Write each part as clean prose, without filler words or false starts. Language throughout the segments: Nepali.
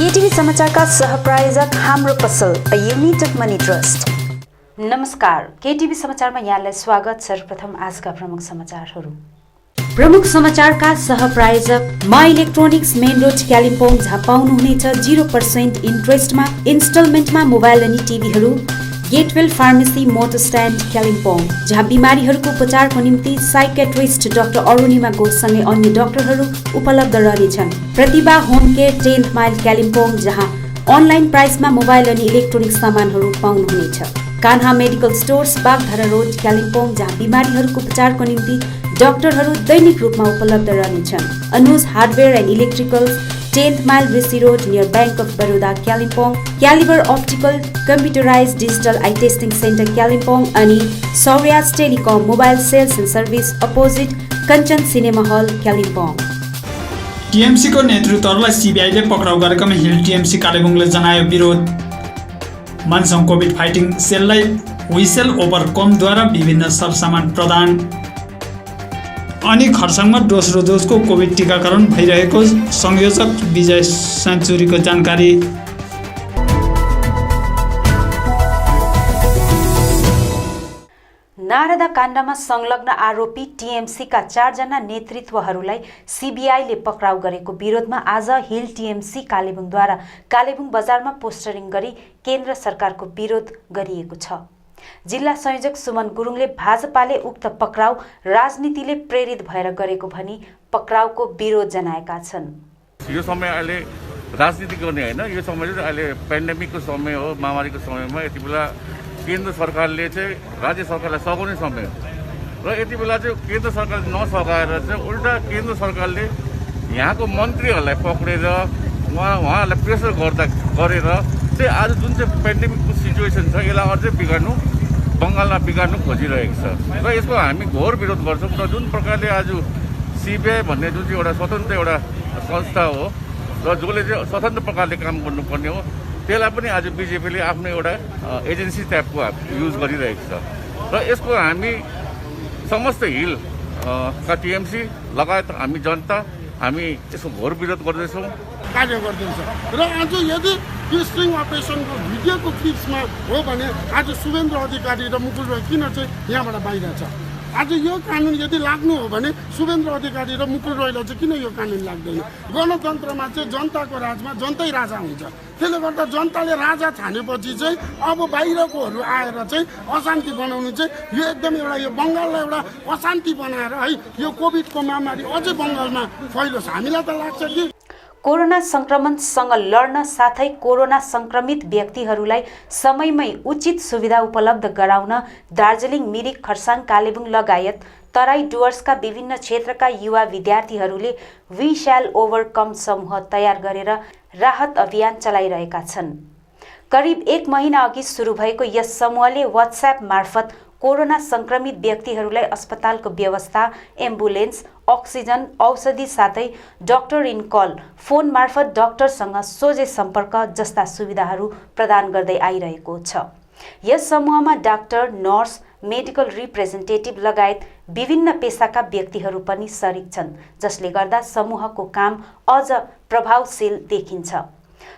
केटीभी समाचारका सहप्रायोजक हाम्रो पसल a unit of money trust. नमस्कार, केटीभी समाचारमा यहाँलाई स्वागत। सर्वप्रथम आजका प्रमुख समाचारहरू। प्रमुख समाचारका सहप्रायोजक मा इलेक्ट्रोनिक्स मेन रोड कालिम्पोङ, जहाँ पाउनुहुनेछ 0% इन्ट्रेस्टमा इन्स्टलमेन्टमा मोबाइल अनि टिभीहरू। Getwell pharmacy motor stand Kalimpong, जहाँ बिमारीहरूको उपचारको निम्ति साइकेट्रिस्ट डाक्टर अरुणिमा घोषसँगै अन्य डाक्टरहरू उपलब्ध रहनेछन्। Pratibha home care 10th mile Kalimpong, जहाँ अनलाइन प्राइसमा मोबाइल अनि इलेक्ट्रोनिक सामानहरू पाउनुहुनेछ। Kanha medical stores Bagdhara road Kalimpong, जहाँ बिमारीहरूको उपचारको निम्ति डाक्टरहरू दैनिक रूपमा उपलब्ध रहनेछन्। Anuj hardware and electricals 10th mile Rishi road near bank of Baroda Kalimpong. Calibre optical computerize digital eye testing centre Kalimpong अनि Saurya's telecom mobile sales and service opposite Kanchan cinema hall Kalimpong. TMC को नेतृत्वलाई सीबीआईले पक्राउ गरेकोमा हिल टीएमसी कालेबुङले जनायो विरोध। मनसङ कोभिड फाइटिङ सेललाई हुइसेल ओभरकमद्वारा विभिन्न सरसामान प्रदान। अनि खरसाङमा दोस्रो डोजको कोभिड टीकाकरण भइरहेको संयोजक विजय सेन्चुरीको जानकारी। नारदा काण्डमा संलग्न आरोपी टीएमसीका 4 जना नेतृत्वहरूलाई सीबीआईले पक्राउ गरेको विरोधमा आज हिल टीएमसी कालेबुङद्वारा कालेबुङ बजारमा पोस्टरिङ गरी केन्द्र सरकारको विरोध गरिएको छ। जिल्ला संयोजक सुमन गुरुङले भाजपाले उक्त पक्राउ राजनीतिले प्रेरित भएर गरेको भनी पक्राउको विरोध जनाएका छन्। यो समय अहिले राजनीति गर्ने हैन, यो समय चाहिँ अहिले पेन्डेमिकको समय हो, महामारीको समयमा यति बेला केन्द्र सरकारले चाहिँ राज्य सरकारलाई सघाउने समय हो र यति बेला चाहिँ केन्द्र सरकारले नसघाएर चाहिँ उल्टा केन्द्र सरकारले यहाँको मन्त्रीहरूलाई पक्रेर उहाँहरूलाई प्रेसर गरेर चाहिँ आज जुन चाहिँ पेन्डेमिकको सिचुएसन छ यसलाई अझै बङ्गालमा बिगार्नु खोजिरहेको छ र यसको हामी घोर विरोध गर्छौँ। र जुन प्रकारले आज सिबिआई भन्ने जुन चाहिँ एउटा स्वतन्त्र एउटा संस्था हो र जसले चाहिँ स्वतन्त्र प्रकारले काम गर्नुपर्ने हो, त्यसलाई पनि आज बिजेपीले आफ्नो एउटा एजेन्सी टाइपको युज गरिरहेको छ र यसको हामी समस्त हिल का टिएमसी लगायत हामी जनता हामी यसको घोर विरोध गर्दैछौँ, कार्य गर्दैछ। र आज यदि यो स्ट्रिङ अपरेसनको भिडियोको क्लिप्समा हो भने आज शुभेन्द्र अधिकारी र मुकुल रोय किन चाहिँ यहाँबाट बाहिर छ? आज यो कानुन यदि लाग्नु हो भने शुभेन्द्र अधिकारी र मुकुल रोयलाई चाहिँ किन यो कानुन लाग्दैन? गणतन्त्रमा चाहिँ जनताको राजमा जनतै राजा हुन्छ। त्यसले गर्दा जनताले राजा छानेपछि चाहिँ अब बाहिरकोहरू आएर चाहिँ अशान्ति बनाउनु चाहिँ यो एकदम एउटा यो बङ्गाललाई एउटा अशान्ति बनाएर है यो कोभिडको महामारी अझै बङ्गालमा फैलोस्। हामीलाई त लाग्छ कि कोरोना संक्रमणसँग लड्न साथै कोरोना संक्रमित व्यक्तिहरूलाई समयमै उचित सुविधा उपलब्ध गराउन दार्जिलिङ, मिरिक, खरसाङ, कालेबुङ लगायत तराई डुवर्सका विभिन्न क्षेत्रका युवा विद्यार्थीहरूले वी श्याल ओभरकम समूह तयार गरेर राहत अभियान चलाइरहेका छन्। करिब 1 महिना अघि सुरु भएको यस समूहले व्हाट्सएप मार्फत कोरोना संक्रमित व्यक्तिहरूलाई अस्पतालको व्यवस्था, एम्बुलेन्स, अक्सिजन, औषधि साथै डाक्टर इन कल, फोन मार्फत डाक्टरसँग सोझै सम्पर्क जस्ता सुविधाहरू प्रदान गर्दै आइरहेको छ। यस समूहमा डाक्टर, नर्स, मेडिकल रिप्रेजेन्टेटिभ लगायत विभिन्न पेसाका व्यक्तिहरू पनि सरिक छन्, जसले गर्दा समूहको काम अझ प्रभावशील देखिन्छ।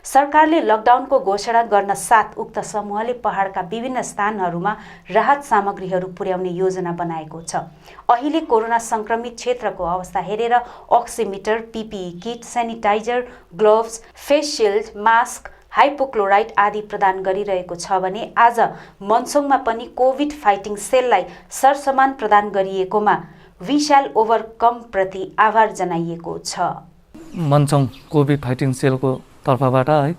सरकारले लकडाउनको घोषणा गर्न साथ उक्त समूहले पहाडका विभिन्न स्थानहरूमा राहत सामग्रीहरू पुर्याउने योजना बनाएको छ। अहिले कोरोना संक्रमित क्षेत्रको अवस्था हेरेर oximeter, PPE kit, sanitiser, gloves, face shield, mask, hypochlorite आदि प्रदान गरिरहेको छ भने आज मनसङमा पनि कोभिड फाइटिङ सेललाई सरसामान प्रदान गरिएकोमा विशाल ओभरकम प्रति आभार जनाइएको छ। मनसङ कोभिड फाइटिङ सेलको तर्फबाट है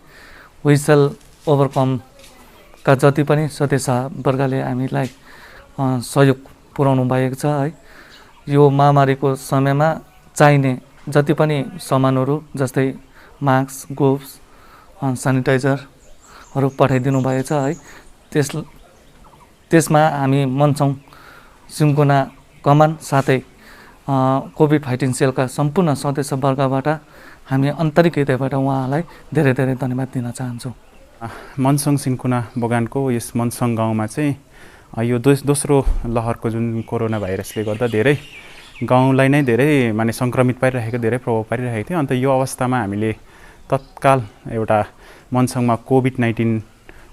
विसल ओभरकमका जति पनि सदस्यवर्गले हामीलाई सहयोग पुर्याउनु भएको छ है। यो महामारीको समयमा चाहिने जति पनि सामानहरू जस्तै मास्क, ग्लोभ्स, सेनिटाइजरहरू पठाइदिनु भएको छ है। त्यसमा हामी मनसङ, सिन्कोना कमान साथै कोभिड फाइटिङ सेलका सम्पूर्ण सदस्यवर्गबाट हामी आन्तरिक हृदयबाट उहाँलाई धेरै धेरै धन्यवाद दिन चाहन्छौँ। मनसङ सिन्कोना बगानको यस मनसङ गाउँमा चाहिँ यो दोस्रो लहरको जुन कोरोना भाइरसले गर्दा धेरै गाउँलाई नै धेरै माने संक्रमित पारिरहेको धेरै प्रभाव पारिरहेको थियो। अन्त यो अवस्थामा हामीले तत्काल एउटा मनसङमा कोभिड-19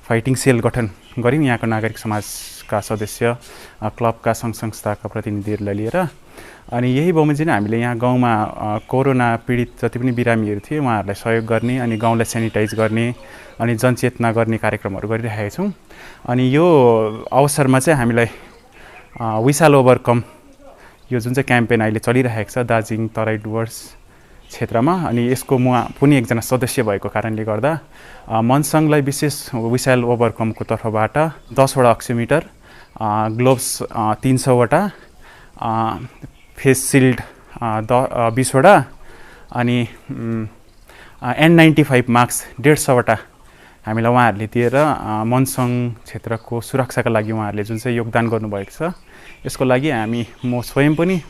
फाइटिङ सेल गठन गऱ्यौँ यहाँको नागरिक समाजका सदस्य, क्लबका सङ्घ संस्थाका प्रतिनिधिहरूलाई लिएर। अनि यही बमोजिम हामीले यहाँ गाउँमा कोरोना पीडित जति पनि बिरामीहरू थिए उहाँहरूलाई सहयोग गर्ने अनि गाउँलाई सेनिटाइज गर्ने अनि जनचेतना गर्ने कार्यक्रमहरू गरिरहेका छौँ। अनि यो अवसरमा चाहिँ हामीलाई वी शैल ओभरकम यो जुन चाहिँ क्याम्पेन अहिले चलिरहेको छ दार्जिलिङ तराई डुवर्स क्षेत्रमा, अनि यसको म पनि एकजना सदस्य भएको कारणले गर्दा मनसङलाई विशेष वी शैल ओभरकमको तर्फबाट 10वटा अक्सिमिटर, ग्लोभ्स 300वटा, फेस सिल्ड 20वटा अनि N95 मास्क 150वटा हामीलाई उहाँहरूले दिएर मनसङ क्षेत्रको सुरक्षाका लागि उहाँहरूले जुन चाहिँ योगदान गर्नुभएको छ यसको लागि म स्वयं पनि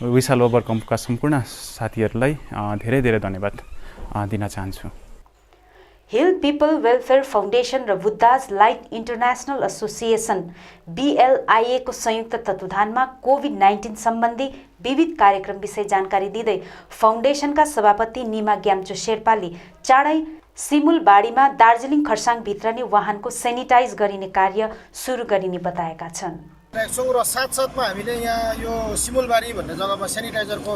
वी शैल ओभरकमका सम्पूर्ण साथीहरूलाई धेरै धेरै धन्यवाद दिन चाहन्छु। हिल पिपल वेलफेयर फाउन्डेसन र Buddha's light international association BLIA को संयुक्त तत्वावधानमा कोभिड-19 सम्बन्धी विविध कार्यक्रम विषय जानकारी दिँदै फाउन्डेसनका सभापति निमा ग्याम्चो शेर्पाले चाँडै सिमुलबाडीमा दार्जिलिङ खरसाङ भित्र नै वाहनको सेनिटाइज गरिने कार्य सुरु गरिने बताएका छन्। र साथसाथमा हामीले यहाँ यो सिमुलबारी भन्ने जग्गामा सेनिटाइजरको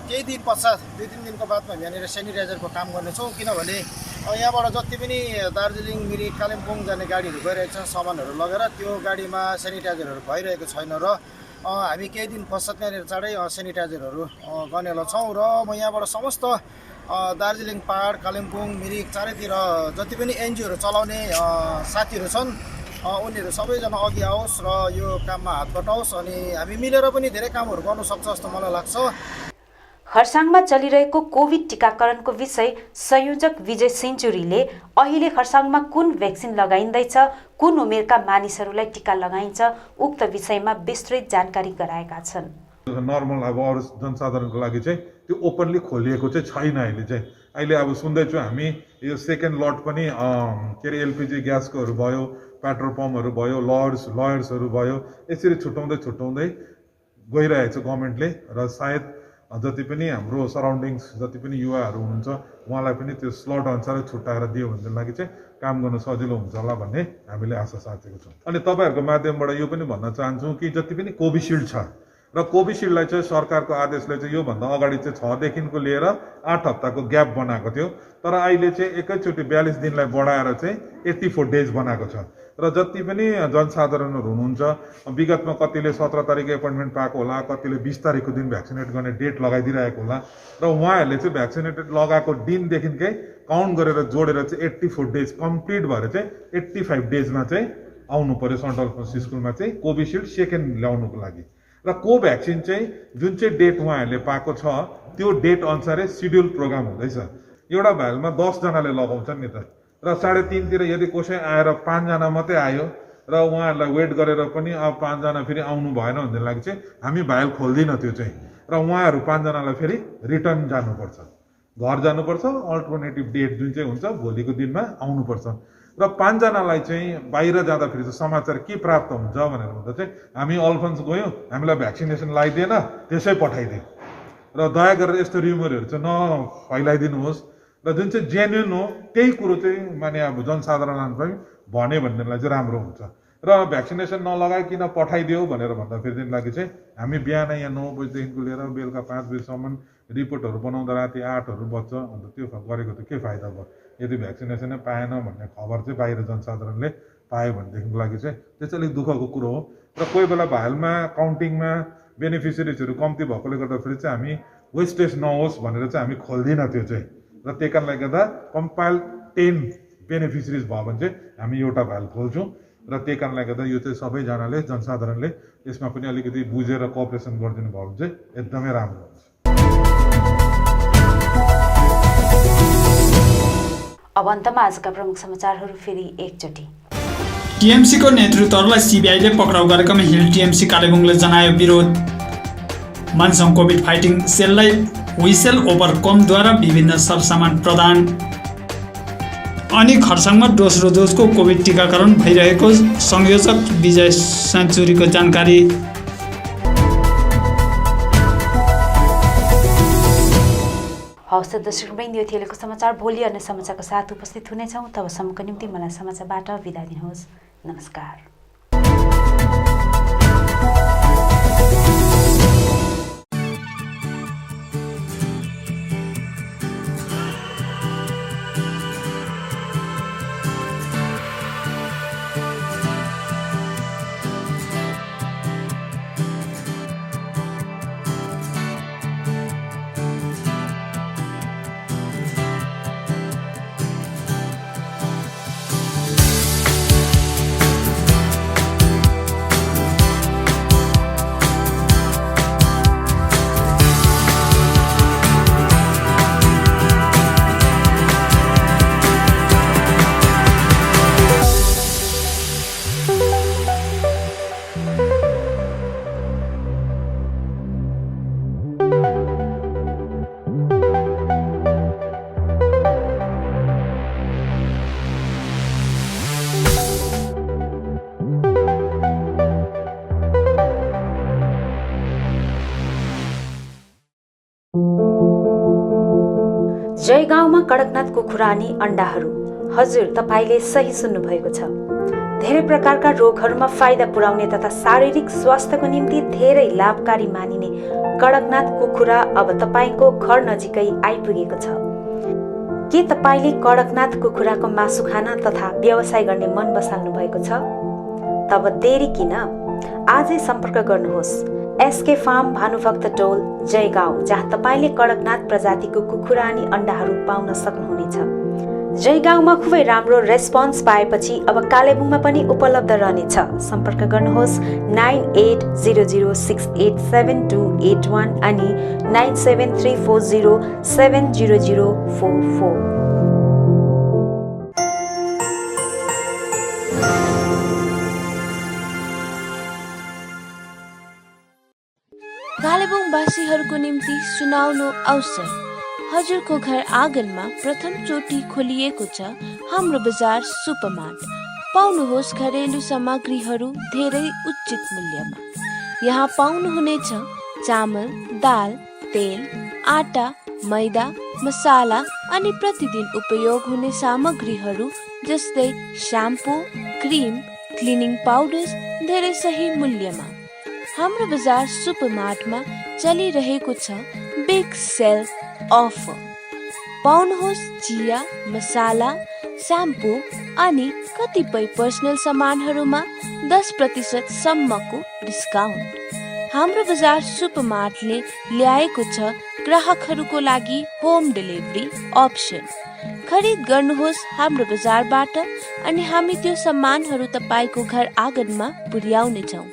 केही दिन पश्चात 2-3 दिनको बादमा हामी यहाँनिर सेनिटाइजरको काम गर्नेछौँ। किनभने यहाँबाट जति पनि दार्जिलिङ मिरिक कालिम्पोङ जाने गाडीहरू गइरहेको छ सामानहरू लगेर त्यो गाडीमा सेनिटाइजरहरू भइरहेको छैन र हामी केही दिन पश्चात यहाँनिर चाँडै सेनिटाइजरहरू गर्नेला छौँ। र म यहाँबाट समस्त दार्जिलिङ पहाड कालिम्पोङ मिरिक चारैतिर जति पनि एनजिओहरू चलाउने साथीहरू छन् उनीहरू सबैजना अघि आओस् र यो काममा हात बटाओस् अनि हामी मिलेर पनि धेरै कामहरू गर्नु सक्छ जस्तो मलाई लाग्छ। खरसाङमा चलिरहेको कोभिड टीकाकरणको विषय संयोजक विजय सेन्चुरीले अहिले खरसाङमा कुन भ्याक्सिन लगाइँदैछ, कुन उमेरका मानिसहरूलाई टीका लगाइन्छ उक्त विषयमा विस्तृत जानकारी गराएका छन्। नर्मल अब अरू जनसाधारणको लागि चाहिँ त्यो ओपनली खोलिएको चाहिँ छैन। अहिले अब सुन्दैछु हामी यो सेकेन्ड लट पनि के अरे LPG ग्यासकोहरू भयो, पेट्रोल पम्पहरू भयो, लयर्सहरू भयो, यसरी छुट्याउँदै गइरहेको छ गभर्मेन्टले। र सायद जति पनि हाम्रो सराउन्डिङ्स जति पनि युवाहरू हुनुहुन्छ उहाँलाई पनि त्यो स्लट अनुसार छुट्याएर दियो भनेदेखि चाहिँ काम गर्न सजिलो हुन्छ होला भन्ने हामीले आशा साचेको छौँ। अनि तपाईँहरूको माध्यमबाट यो पनि भन्न चाहन्छौँ कि जति पनि कोभिसिल्ड छ र कोभिसिल्डलाई चाहिँ सरकारको आदेशले चाहिँ योभन्दा अगाडि चाहिँ 6 देखिको लिएर 8 हप्ताको ग्याप बनाएको थियो, तर अहिले चाहिँ एकैचोटि 42 दिनलाई बढाएर चाहिँ 84 डेज बनाएको छ। र जति पनि जनसाधारणहरू हुनुहुन्छ विगतमा कतिले 17 तारिक एपोइन्टमेन्ट पाएको होला, कतिले 20 तारिकको दिन भ्याक्सिनेट गर्ने डेट लगाइदिरहेको होला र उहाँहरूले चाहिँ भ्याक्सिनेटेड लगाएको दिनदेखिकै काउन्ट गरेर जोडेर चाहिँ 84 डेज कम्प्लिट भएर चाहिँ 85 डेजमा चाहिँ आउनु पर्यो सेन्ट्रल स्कुलमा चाहिँ कोभिसिल्ड सेकेन्ड ल्याउनुको लागि। र कोभ्याक्सिन चाहिँ जुन चाहिँ डेट उहाँहरूले पाएको छ त्यो डेट अनुसारै सिड्युल प्रोग्राम हुँदैछ। एउटा भाइलमा 10 जनाले लगाउँछन् नि त, र 3:30 तिर यदि कसै आएर 5 जना मात्रै आयो र उहाँहरूलाई वेट गरेर पनि अब 5 जना फेरि आउनु भएन भन्ने लागि चाहिँ हामी भाइल खोल्दिन त्यो चाहिँ, र उहाँहरू 5 जनालाई फेरि रिटर्न जानुपर्छ, घर जानुपर्छ, अल्टरनेटिभ डेट जुन चाहिँ हुन्छ भोलिको दिनमा आउनुपर्छ। र 5 जनालाई चाहिँ बाहिर जाँदाखेरि चाहिँ समाचार के प्राप्त हुन्छ भनेर भन्दा चाहिँ हामी अल्फन्स गयौँ, हामीलाई भ्याक्सिनेसन लगाइदिएन, त्यसै पठाइदियो। र दया गरेर यस्तो र्युमरहरू चाहिँ नफैलाइदिनुहोस् र जुन चाहिँ जेन्युन हो त्यही कुरो चाहिँ माने अब जनसाधारणलाई पनि भन्यो भनेदेखिलाई चाहिँ राम्रो हुन्छ। र भ्याक्सिनेसन नलगाइकन पठाइदियो भनेर भन्दाफेरि लागि चाहिँ हामी बिहान यहाँ 9 बजीदेखिको लिएर बेलुका 5 बजीसम्म रिपोर्टहरू बनाउँदा राति 8हरू बज्छ, अन्त त्यो गरेको त के फाइदा भयो यदि भ्याक्सिनेसनै पाएन भन्ने खबर चाहिँ बाहिर जनसाधारणले पायो भनेदेखिको लागि चाहिँ त्यो चाहिँ अलिक दुःखको कुरो हो। र कोही बेला भाइलमा काउन्टिङमा बेनिफिसियरिजहरू कम्ती भएकोले गर्दाखेरि चाहिँ हामी वेस्टेज नहोस् भनेर चाहिँ हामी खोल्दिनँ त्यो चाहिँ, र त्यही कारणले गर्दा कम्पाइल 10 बेनिफिसियरिज भयो भने चाहिँ हामी एउटा भाइल खोल्छौँ। र त्यही कारणले गर्दा यो चाहिँ सबैजनाले जनसाधारणले यसमा पनि अलिकति बुझेर कोअपरेसन गरिदिनु भयो भने चाहिँ एकदमै राम्रो हुन्छ। अब अन्तमा आजका प्रमुख समाचारहरू फेरि एकचोटि। टिएमसीको नेतृत्वहरूलाई सीबीआईले पक्राउ गरेकोमा हिल टिएमसी कालेबुङले जनायो विरोध। मनसङ कोभिड फाइटिङ सेललाई वी शैल ओभरकमद्वारा विभिन्न सरसामान प्रदान। अनि खरसाङमा दोस्रो डोजको कोभिड टीकाकरण भइरहेको संयोजक विजय सेन्चुरीको जानकारी। हवस् दर्शकवृन्द, यो थिएको समाचार। भोलि अन्य समाचारको साथ उपस्थित हुनेछौँ। तबसम्मको निम्ति मलाई समाचारबाट बिदा दिनुहोस्। नमस्कार। जयगाउँमा कडकनाथ कुखुरा अनि अण्डाहरू। हजुर, तपाईले सही सुन्नुभएको छ। धेरै प्रकारका रोगहरूमा फाइदा पुर्याउने तथा शारीरिक स्वास्थ्यको निम्ति धेरै लाभकारी मानिने कडकनाथ कुखुरा अब तपाईको घर नजिकै आइपुगेको छ। के तपाईले कडकनाथ कुखुराको मासु खान तथा व्यवसाय गर्ने मन बसाल्नु भएको छ? तब देरी किन? आजै सम्पर्क गर्नुहोस् एसके फार्म, भानुभक्त टोल, जयगाउँ, जहाँ तपाईले कडकनाथ प्रजातिको कुखुरा अनि अण्डाहरू पाउन सक्नुहुनेछ। जयगाउँमा खुबै राम्रो रेस्पोन्स पाएपछि अब कालेबुङमा पनि उपलब्ध रहनेछ। सम्पर्क गर्नुहोस् 9800687281 अनि 9734070044। कालेबुङवासीहरूको निम्ति सुनाउनु अवसर। हजुरको घर आँगनमा प्रथम चोटि खोलिएको छ हाम्रो बजार सुपरमार्ट। पाउनुहोस् घरेलु सामग्रीहरू धेरै उचित मूल्यमा। यहाँ पाउनुहुनेछ चामल, दाल, तेल, आटा, मैदा, मसाला अनि प्रतिदिन उपयोग हुने सामग्रीहरू जस्तै स्याम्पू, क्रिम, क्लिनिङ पाउडर्स धेरै सही मूल्यमा। हाम्रो बजार सुपरमार्टमा चलिरहेको छ बिग सेल अफर। पाउनुहोस् चिया, मसाला, स्याम्पू अनि कतिपय पर्सनल सामानहरूमा 10% सम्मको डिस्काउन्ट। हाम्रो बजार सुपरमार्टले ल्याएको छ ग्राहकहरूको लागि होम डेलिभरी अप्सन। खरिद गर्नुहोस् हाम्रो बजारबाट अनि हामी त्यो सामानहरू तपाईको घर आँगनमा पुर्याउनेछौँ।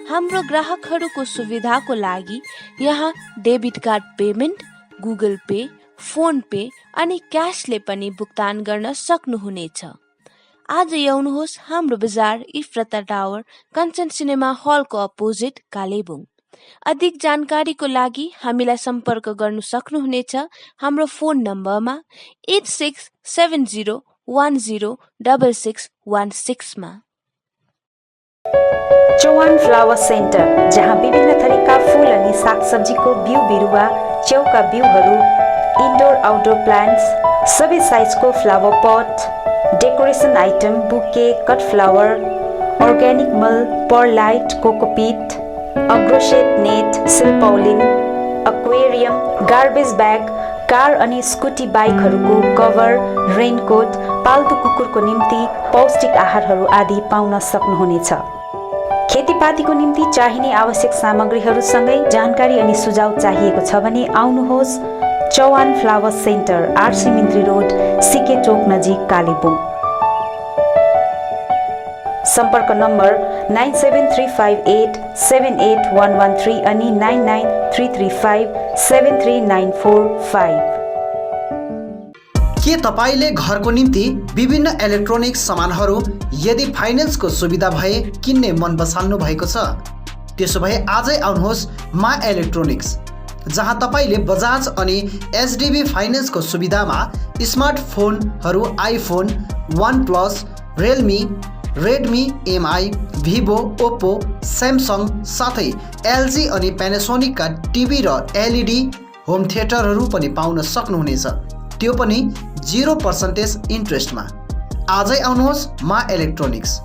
हाम्रो ग्राहकहरूको सुविधाको लागि यहाँ debit card payment, Google pay, phone pay अनि क्यासले पनि भुक्तान गर्न सक्नुहुनेछ। आज आउनुहोस् हाम्रो बजार इफ्रता टावर, कञ्चन सिनेमा हलको अपोजिट, कालेबुङ। अधिक जानकारीको लागि हामीलाई सम्पर्क गर्नु सक्नुहुनेछ हाम्रो फोन नम्बरमा 8670106616 मा। चौहान फ्लावर सेन्टर, जहाँ विभिन्न थरीका फूल अनि सागसब्जीको बिउ बिरुवा, च्याउका बिउहरू, इन्डोर आउटडोर प्लान्ट्स, सबै साइजको flower pot, decoration item, bouquet, cut flower, organic मल, परलाइट, कोकोपिट, अग्रोसेट नेट, सिल्पौलिन, एक्वेरियम, गार्बेज ब्याग, कार अनि स्कुटी बाइकहरूको कभर, रेनकोट, पाल्तु कुकुरको निम्ति पौष्टिक आहारहरू आदि पाउन सक्नुहुनेछ। खेतीपातीको निम्ति चाहिने आवश्यक सामग्रीहरूसँगै जानकारी अनि सुझाव चाहिएको छ भने आउनुहोस् Chauhan flower centre, RC Mintri road, CK चोक नजिक, कालेबुङ। सम्पर्क नम्बर 9735878113 अनि 9933573945। के तपाईले घरको निम्ति विभिन्न इलेक्ट्रोनिक्स सामानहरू यदि फाइनेन्सको सुविधा भए किन्ने मन बसाल्नु भएको छ? त्यसो भए आजै आउनुहोस् मा इलेक्ट्रोनिक्स, जहाँ तपाईले बजाज अनि एचडीबी फाइनेन्सको सुविधामा स्मार्टफोनहरू iPhone, OnePlus, Realme, Redmi, Mi, Vivo, Oppo, Samsung साथै एलजी अनि प्यानासोनिकका टिभी र एलइडी होम थिएटरहरू पनि पाउन सक्नुहुनेछ, त्यो पनि 0% इन्ट्रेस्टमा। आजै आउनुहोस् मा इलेक्ट्रोनिक्स,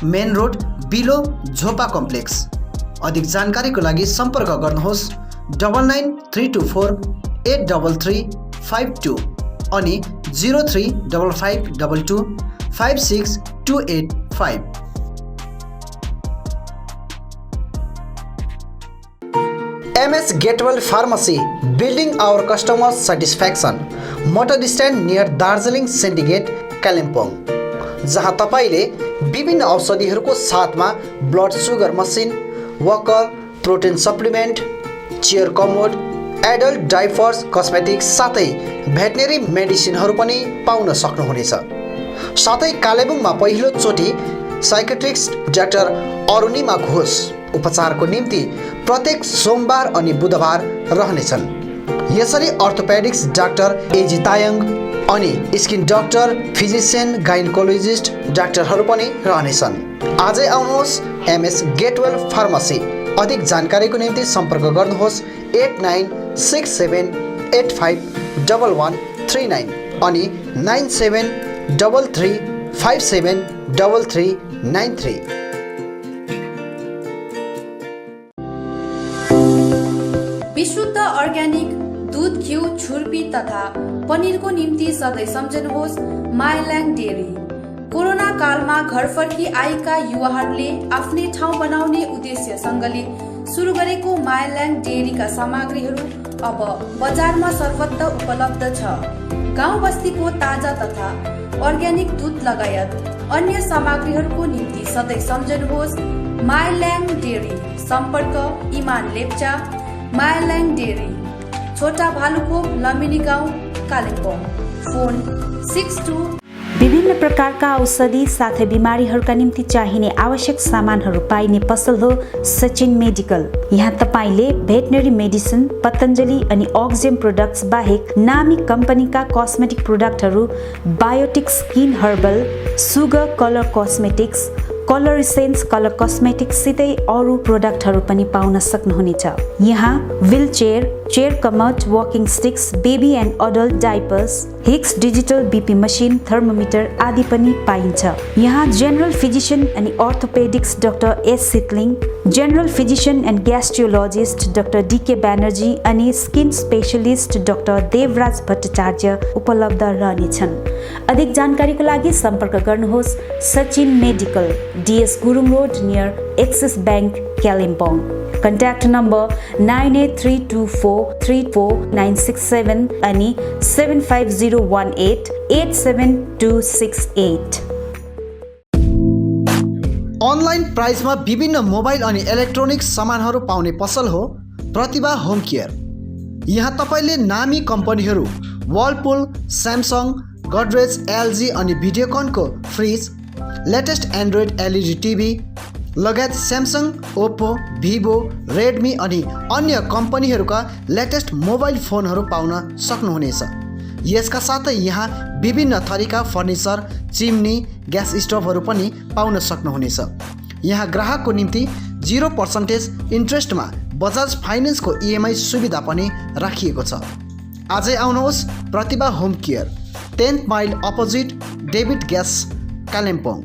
मेन रोड बिलो झोपा कम्प्लेक्स। अधिक जानकारीको लागि सम्पर्क गर्नुहोस् 9932483352 अनि 035522562885। MS Gateway Pharmacy, building our customers' satisfaction. Motor stand near Darjeeling syndicate Kalimpong, जहाँ तपाईले विभिन्न औषधिहरूको साथमा blood sugar machine, Walker, protein supplement, chair commode, adult diapers, cosmetics साथै भेटनेरी मेडिसिनहरू पनि पाउन सक्नुहुनेछ। साथै कालेबुङमा पहिलो चोटि साइकेट्रिस्ट डाक्टर अरुणिमा घोष उपचारको निम्ति प्रत्येक सोमबार अनि बुधबार रहनेछन्। यसरी अर्थोपेडिक्स डाक्टर एजी तायङ अनि स्किन डाक्टर, फिजिसियन, गाइनकोलोजिस्ट डाक्टरहरू पनि रहनेछन्। आजै आउनुहोस् MS गेटवेल फार्मेसी। अधिक जानकारीको निम्ति सम्पर्क गर्नुहोस् 8967851139 अनि 9733573393। विशुद्ध अर्ग्यानिक दूध, घिउ, छुर्पी तथा पनिरको निम्ति सधैँ सम्झनुहोस् माइल्याङ डेरी। कोरोना कालमा घर फर्की आएका युवाहरूले आफ्नै ठाउँ बनाउने उद्देश्यसँगले सुरु गरेको माइल्याङ डेरीका सामग्रीहरू अब बजारमा सर्वत्र उपलब्ध छ। गाउँ बस्तीको ताजा तथा अर्ग्यानिक दूध लगायत अन्य सामग्रीहरूको निम्ति सधैँ सम्झनुहोस् माइल्याङ डेरी। सम्पर्क इमान लेप्चा, माइल्याङ डेरी, छोटा भालुखोप, लमिनी गाउँ, कालिम्पोङ। फोन 62। विभिन्न प्रकारका औषधि साथै बिमारीहरूका निम्ति चाहिने आवश्यक सामानहरू पाइने पसल हो सचिन मेडिकल। यहाँ तपाईले भेटनरी मेडिसिन, पतञ्जलि अनि अक्जेम प्रोडक्ट्स बाहेक नामी कम्पनीका कस्मेटिक प्रोडक्टहरू, Biotique skin herbal, sugar colour cosmetics, colour essence colour cosmetics सितै अरू प्रोडक्टहरू पनि पाउन सक्नुहुनेछ। यहाँ wheelchair, chair commode, walking sticks, baby and adult diapers, Hicks digital BP machine, thermometer आदि पनि पाइन्छ। यहाँ जेनरल फिजिशियन अनि orthopaedics doctor S Sitling, general physician and gastrologist doctor DK Banerjee अनि skin specialist doctor Devraj Bhattacharya उपलब्ध रहनेछन्। अधिक जानकारीको लागि सम्पर्क गर्नुहोस् Sachin medical, DS Gurung road near axis bank, Kalimpong. Contact number 9832434967 अनि 75018872268। अनलाइन प्राइसमा विभिन्न मोबाइल अनि इलेक्ट्रोनिक्स सामानहरू पाउने पसल हो प्रतिभा होम केयर। यहाँ तपाईँले नामी कम्पनीहरू वर्लपुल, स्यामसङ, गडरेज, LG अनि भिडियोकनको fridge, latest android LED TV लगायत स्यामसङ, ओप्पो, भिभो, रेडमी अनि अन्य कम्पनीहरूका लेटेस्ट मोबाइल फोनहरू पाउन सक्नुहुनेछ। यसका साथै यहाँ विभिन्न थरीका फर्निचर, चिम्नी, ग्यास स्टोभहरू पनि पाउन सक्नुहुनेछ। यहाँ ग्राहकको निम्ति 0% इन्ट्रेस्टमा बजाज फाइनेन्सको EMI सुविधा पनि राखिएको छ। आजै आउनुहोस् Pratibha home care, 10th mile opposite David gas, Kalimpong.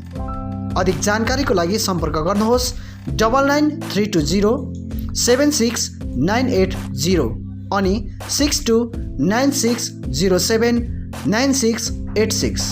अधिक जानकारीको लागि सम्पर्क गर्नुहोस् 9932076980 अनि 6296079686।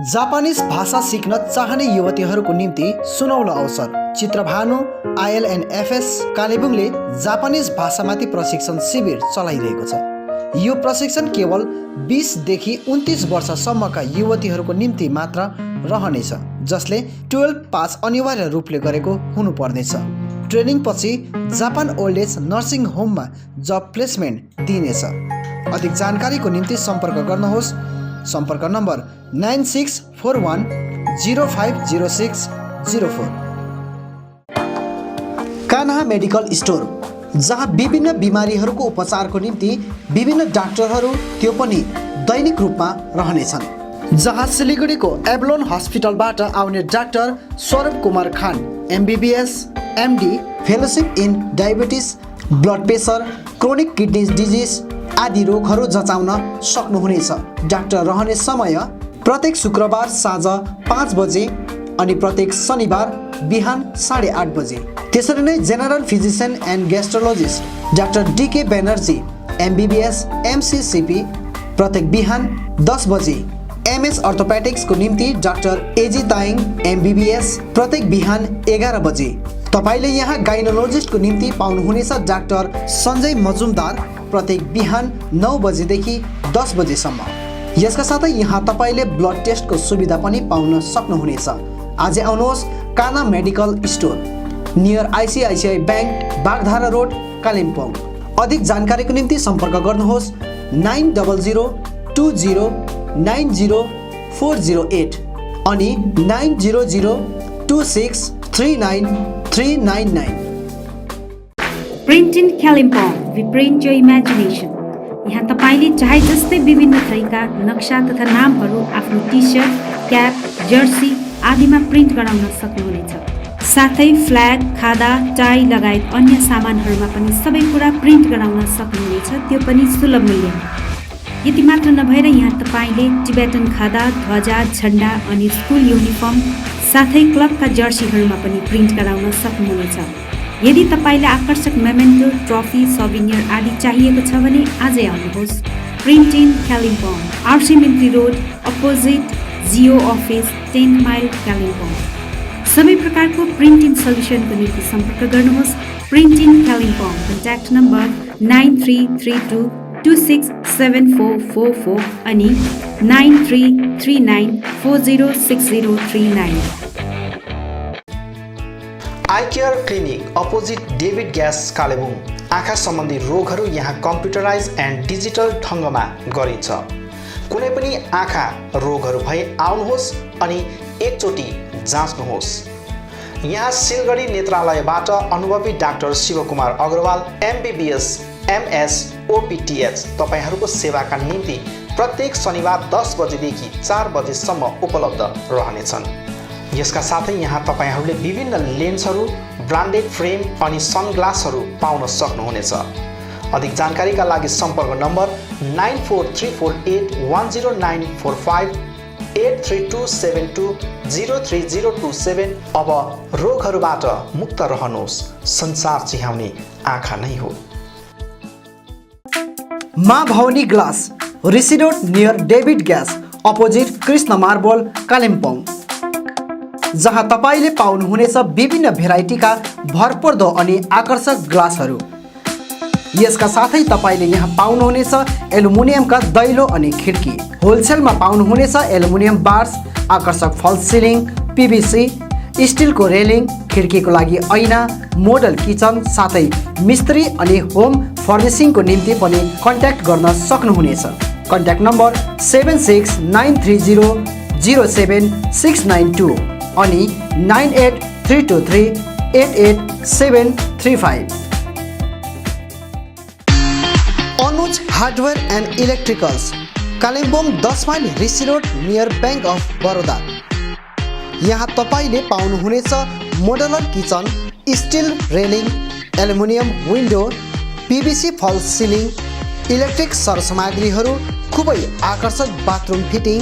जापानिज भाषा सिक्न चाहने युवतीहरूको निम्ति सुनौलो अवसर। चित्रभानु ILNFS कालेबुङले जापानिज भाषामाथि प्रशिक्षण शिविर चलाइरहेको छ। यो प्रशिक्षण केवल 20 देखि 29 वर्षसम्मका युवतीहरूको निम्ति मात्र रहनेछ, जसले 12 पास अनिवार्य रूपले गरेको हुनुपर्नेछ। ट्रेनिङ पछि जापान ओल्ड एज नर्सिङ होममा जब प्लेसमेन्ट दिइनेछ। अधिक जानकारीको निम्ति सम्पर्क गर्नुहोस्। सम्पर्क नम्बर 9641050604। कान्हा मेडिकल स्टोर, जहाँ विभिन्न बिमारीहरूको उपचारको निम्ति विभिन्न डाक्टरहरू त्यो पनि दैनिक रूपमा रहनेछन्। जहाँ सिलिगुडीको एभलोन हस्पिटलबाट आउने डाक्टर स्वरूप कुमार खान MBBS MD fellowship in diabetes, blood pressure, chronic kidney disease आदि रोगहरू जचाउन सक्नुहुनेछ। डाक्टर रहने समय प्रत्येक शुक्रबार साँझ 5 बजे अनि प्रत्येक शनिबार बिहान 8:30 बजे। त्यसरी नै general physician and gastrologist doctor DK Banerjee MBBS MCCP प्रत्येक बिहान 10 बजे। MS अर्थोपेटिक्सको निम्ति डाक्टर AG ताइङ MBBS प्रत्येक बिहान 11 बजे। तपाईले यहाँ गाइनोलोजिस्टको निम्ति पाउनुहुनेछ डाक्टर सञ्जय मजुमदार प्रत्येक बिहान 9 बजेदेखि 10 बजेसम्म। यसका साथै यहाँ तपाईले ब्लड टेस्टको सुविधा पनि पाउन सक्नुहुनेछ। आज आउनुहोस् Kanha medical store near ICICI bank, Bagdhara road, Kalimpong. अधिक जानकारीको निम्ति सम्पर्क गर्नुहोस् 900 20 90 408 अनि 900 26 39 399। Print in Kalimpong, we print your imagination. यहाँ तपाईले चाहे जस्तै विभिन्न थरीका नक्सा तथा नामहरू आफ्नो टी-सर्ट, क्याप, जर्सी आदिमा प्रिन्ट गराउन सक्नुहुनेछ। साथै फ्ल्याग, खादा, टाई लगायत अन्य सामानहरूमा पनि सबै कुरा प्रिन्ट गराउन सक्नुहुनेछ, त्यो पनि सुलभ मूल्यमा। यति मात्र नभएर यहाँ तपाईले टिबेटन खादा, ध्वजा, झण्डा अनि स्कुल युनिफर्म साथै क्लबका जर्सीहरूमा पनि प्रिन्ट गराउन सक्नुहुनेछ। यदि तपाईलाई आकर्षक मेमेन्टो, ट्रफी, सभिनियर आदि चाहिएको छ भने आजै आउनुहोस् print in Kalimpong, RC Mintri road opposite Jio office, 10 mile, Kalimpong. सबै प्रकारको प्रिन्ट इन सल्युसनको निम्ति सम्पर्क गर्नुहोस् print in Kalimpong. Contact number 9332 267444 अनि 9339 406039। Eye care clinic opposite David gas, Kalebung. आँखा सम्बन्धी रोगहरू यहाँ कम्प्युटराइज एन्ड डिजिटल ढङ्गमा गरिन्छ। कुनै पनि आँखा रोगहरू भए आउनुहोस् अनि एकचोटि जाँच्नुहोस्। यहाँ सिलगढी नेत्रालयबाट अनुभवी doctor Shivkumar Agarwal MBBS MS OPTH तपाईहरूको सेवाका निम्ति प्रत्येक शनिबार 10 बजेदेखि 4 बजेसम्म उपलब्ध रहनेछन्। यसका साथै यहाँ तपाईहरूले विभिन्न लेन्सहरू, ब्रान्डेड फ्रेम अनि सनग्लासहरू पाउन सक्नुहुनेछ। अधिक जानकारीका लागि सम्पर्क नम्बर 9434810945 83272030027। अब रोगहरूबाट मुक्त रहनुहोस्, संसार चिहाउने आँखा नै हो। Maa Bhavani glass, Rishi road near David gas opposite Krishna marble, Kalimpong. जहाँ तपाईले पाउनुहुनेछ विभिन्न भेराइटीका भरपर्दो अनि आकर्षक ग्लासहरू। यसका साथै तपाईले यहाँ पाउनुहुनेछ एल्युमिनियमका दैलो अनि खिड्की। होलसेलमा पाउनुहुनेछ एल्युमिनियम बार्स, आकर्षक फल्स सिलिङ, PVC, स्टिलको रेलिङ, खिड्कीको लागि ऐना, मोडल किचन साथै मिस्त्री अनि होम फर्निसिङको निम्ति पनि कन्ट्याक्ट गर्न सक्नुहुनेछ। कन्ट्याक्ट नम्बर 76930 07692 अनि 98323 88735। Anuj hardware and electricals, Kalimpong 10 mile, Rishi road near bank of Baroda. यहाँ तपाईले पाउनुहुनेछ modular kitchen, steel railing, aluminium window, PVC false ceiling, electric सरसामग्रीहरू, खुबै आकर्षक बाथरुम फिटिङ,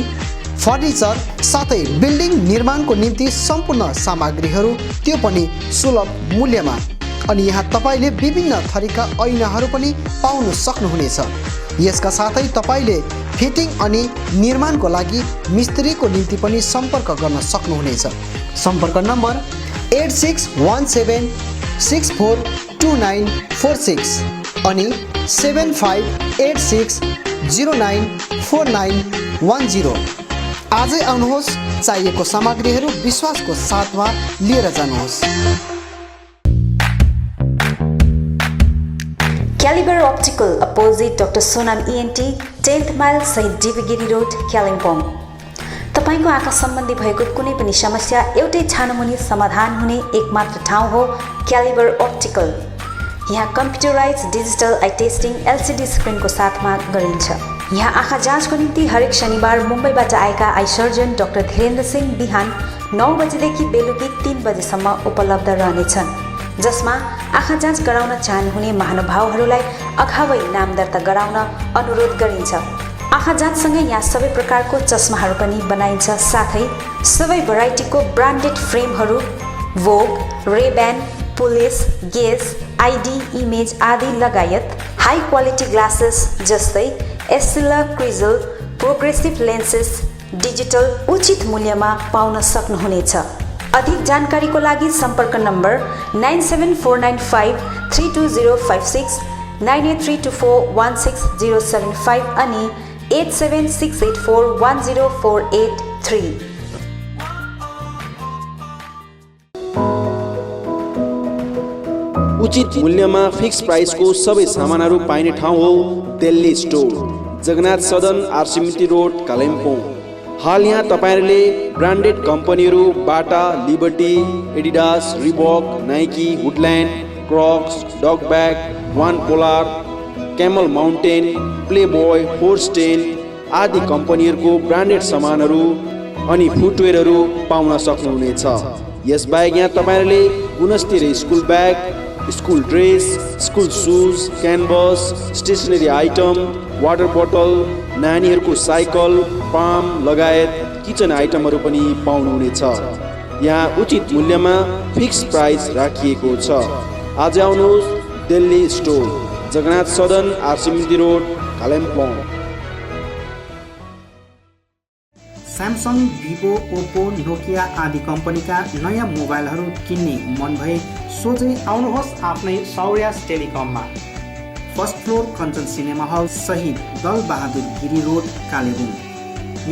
फर्निचर साथै बिल्डिङ निर्माणको निम्ति सम्पूर्ण सामग्रीहरू, त्यो पनि सुलभ मूल्यमा। अनि यहाँ तपाईले विभिन्न थरीका ऐनाहरू पनि पाउन सक्नुहुनेछ। यसका साथै तपाईले फिटिङ अनि निर्माणको लागि मिस्त्रीको निम्ति पनि सम्पर्क गर्न सक्नुहुनेछ। सम्पर्क नम्बर 8617642946 अनि 7586094910। आजै आउनुहोस्, चाहिएको सामग्रीहरू विश्वासको साथमा लिएर जानुहोस्। Calibre optical opposite doctor Sonam ENT, 10th mile, सहित डिबीगिरी रोड, कालिम्पोङ। तपाईको आँखा सम्बन्धी भएको कुनै पनि समस्या एउटै छानोमुनि समाधान हुने एकमात्र ठाउँ हो क्यालिबर अप्टिकल। यहाँ computerize digital eye testing LCD स्क्रिनको साथमा गरिन्छ। यहाँ आँखा जाँचको निम्ति हरेक शनिबार मुम्बईबाट आएका eye surgeon doctor Dhirendra Singh बिहान 9 बजेदेखि बेलुकी 3 बजेसम्म उपलब्ध रहनेछन्, जसमा आँखा जाँच गराउन चाहनुहुने महानुभावहरूलाई अगावै नाम दर्ता गराउन अनुरोध गरिन्छ। आँखा जाँचसँगै यहाँ सबै प्रकारको चस्माहरू पनि बनाइन्छ, साथै सबै भेराइटीको ब्रान्डेड फ्रेमहरू भोग, रेब्यान, पुलिस, गेज, आइडी, इमेज आदि लगायत हाई क्वालिटी ग्लासेस जस्तै एस्सिला, क्रिजल, प्रोग्रेसिभ लेन्सेस डिजिटल उचित मूल्यमा पाउन सक्नुहुनेछ। अधिक जानकारीको लागि सम्पर्क नम्बर 9749532056, 9832416075 अनि 8768410483। उचित मूल्यमा फिक्स प्राइसको सबै सामानहरू पाइने ठाउँ हो दिल्ली स्टोर, जगन्नाथ सदन, आरसीमिटी रोड, कालिम्पोङ। हाल यहाँ तपाईहरुले ब्रान्डेड कम्पनीहरू Bata, Liberty, Adidas, Reebok, Nike, Woodland, Crocs, Duckback, वान पोलार, क्यामल माउन्टेन, प्लेबॉय, फोर्स्टेन आदि कम्पनीहरूको ब्रान्डेड सामानहरू अनि फुटवेयरहरू पाउन सक्नुहुनेछ। यसबाहेक यहाँ तपाईहरुले गुणस्तरीय school bag, school dress, school shoes, canvas, stationery item, water बोतल, नानीहरूको साइकल, पाम लगायत किचन आइटमहरू पनि पाउनुहुनेछ। यहाँ उचित मूल्यमा फिक्स प्राइस राखिएको छ। आज आउनुहोस् दिल्ली स्टोर, जगन्नाथ सदन, आरसीमिटी road, Kalimpong. Samsung, Vivo, Oppo, Nokia आदि कम्पनीका नयाँ मोबाइलहरू किन्ने मन भए सोझै आउनुहोस् आफ्नै सौर्यास टेलिकममा। First floor Kanchan cinema hall सहित दल बहादुर गिरी रोड, कालेबुङ।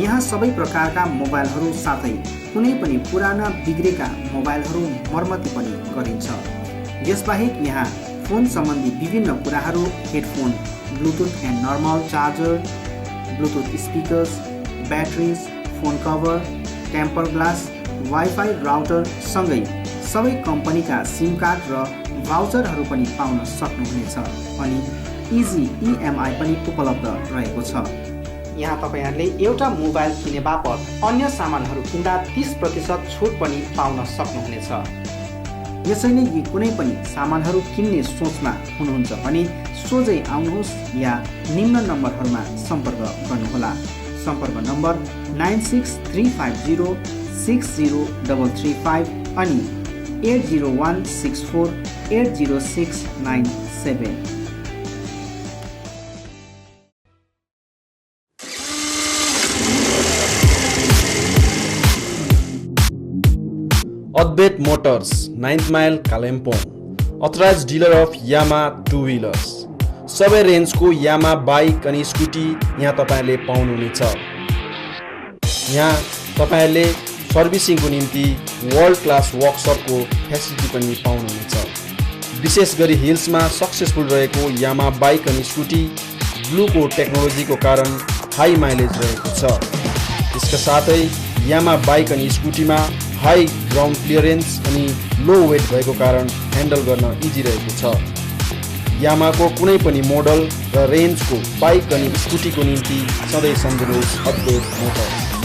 यहाँ सबै प्रकारका मोबाइलहरू साथै कुनै पनि पुराना बिग्रेका मोबाइलहरू मर्मती पनि गरिन्छ। यसबाहेक यहाँ फोन सम्बन्धी विभिन्न कुराहरू, headphone, bluetooth and normal charger, bluetooth speakers, batteries, phone cover, temper glass, wifi router सँगै सबै कम्पनीका सिम कार्ड र भाउचरहरू पनि पाउन सक्नुहुनेछ अनि इजी इएमआई पनि उपलब्ध रहेको छ। यहाँ तपाईहरुले एउटा मोबाइल किने बापत अन्य सामानहरू किन्दा 30% छुट पनि पाउन सक्नुहुनेछ। यसैले यी कुनै पनि सामानहरू किन्ने सोचमा हुनुहुन्छ भने सोझै आउनुहोस् या निम्न नम्बरहरूमा सम्पर्क गर्नुहोला। सम्पर्क नम्बर 9635060335 अनि 8016480697। Advait motors, 9th mile, Kalimpong. Authorised dealer of Yamaha two wheelers. सबै रेन्जको यामा बाइक अनि स्कुटी यहाँ तपाईहरुले पाउनुहुनेछ। यहाँ तपाईहरुले सर्भिसिङको निम्ति वर्ल्ड क्लास वर्कसपको फेसिलिटी पनि पाउनुहुनेछ। विशेष गरी हिल्समा सक्सेसफुल रहेको यामा बाइक अनि स्कुटी ब्लूको टेक्नोलोजीको कारण हाई माइलेज रहेको छ। यसका साथै यामा बाइक अनि स्कुटीमा हाई ग्राउन्ड क्लियरेन्स अनि लो वेट भएको कारण ह्यान्डल गर्न इजी रहेको छ। यामाको कुनै पनि मोडल र रेन्जको बाइक अनि स्कुटीको निम्ति सधैँ सम्झनुहोस् अद्वैत मोटर्स।